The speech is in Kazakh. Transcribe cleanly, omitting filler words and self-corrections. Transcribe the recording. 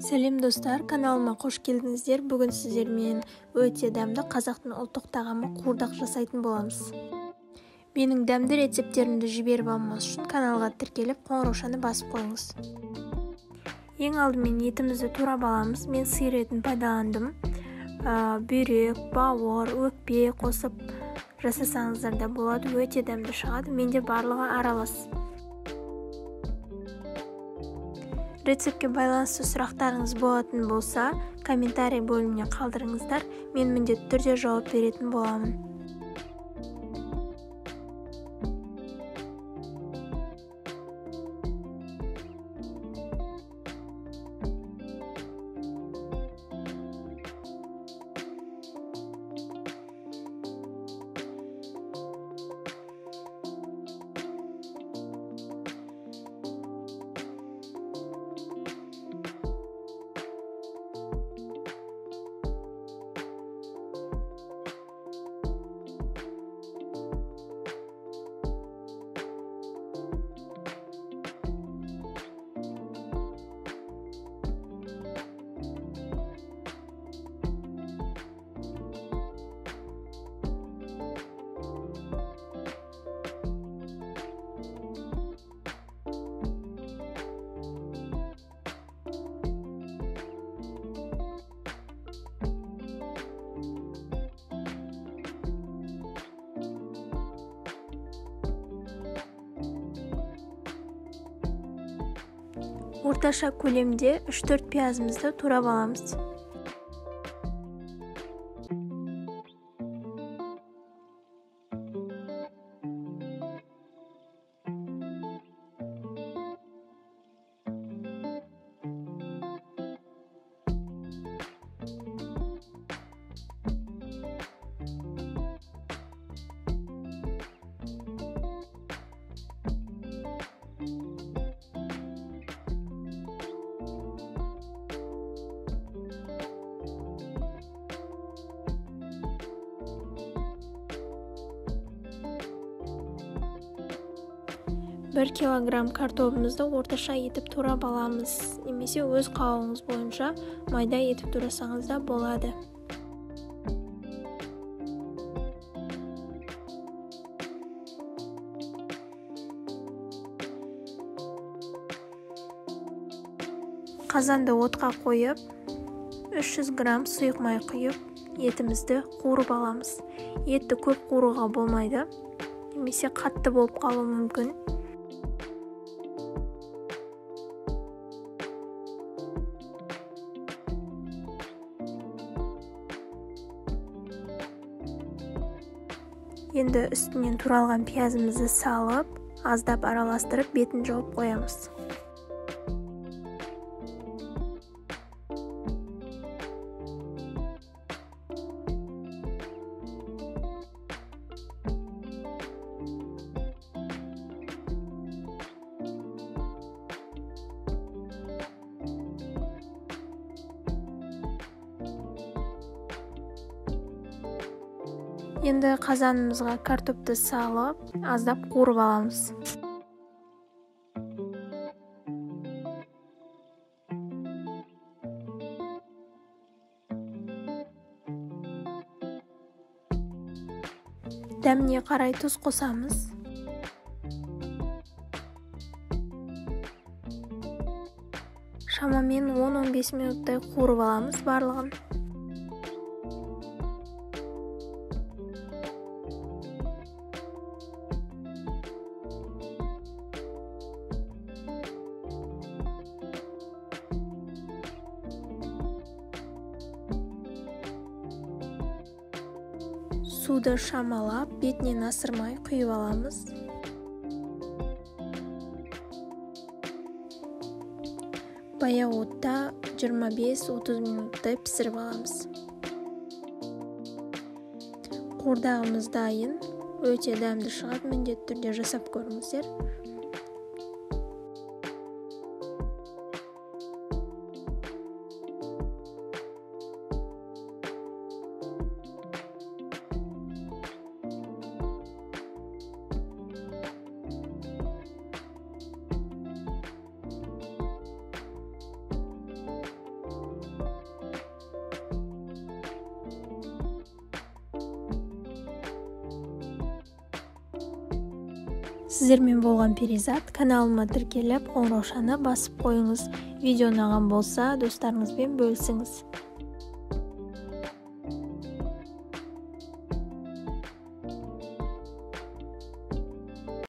Сәлем достар, каналыма қош келдіңіздер. Бүгін сіздермен өте дәмді қазақтың ұлттық тағамы қуырдақ жасайтын боламыз. Менің дәмді рецептерімді жіберіп алмас үшін каналға тіркеліп қоңыраушаны басып қойыңыз. Ең алдымен етімізді турап аламыз. Мен сиыр етін пайдаландым. Бүйрек, бауыр, өкпе қосып жасасаңыздар да болады. Өте дәмді шығады. Менде барлығы аралас. Рецептке байланысты сұрақтарыңыз болатын болса, комментарий бөліміне қалдырыңыздар. Мен міндетті түрде жауап беретін боламын. Орташа көлемде 3-4 пиязымызды турап аламыз. Бір килограмм картопымызды орташа етіп турап аламыз, немесе өз қалауыңыз бойынша майда етіп турасаңыз да болады. Қазанды отқа қойып, 300 грамм сұйық май құйып, етімізді қуырып аламыз. Етті көп қуыруға болмайды, немесе қатты болып қалуы мүмкін. Енді үстінен туралған пиязымызды салып, аздап араластырып, бетін жауып қоямыз. Енді қазанымызға картопты салып, аздап қуырып аламыз. Дәміне қарай тұз қосамыз. Шамамен 10-15 минуттай қуырып аламыз барлығын. Суды шамалап, бетінен асырмай құйып аламыз. Баяу отта 25-30 минуттай пісіріп аламыз. Қуырдағымыз дайын, өте дәмді шығады, міндетті түрде жасап көріңіздер. Сіздермен болған Перизат. Каналыма тіркеліп, қоңыраушаны басып қойыңыз. Видео ұнаған болса, достарыңызбен бөлісіңіз.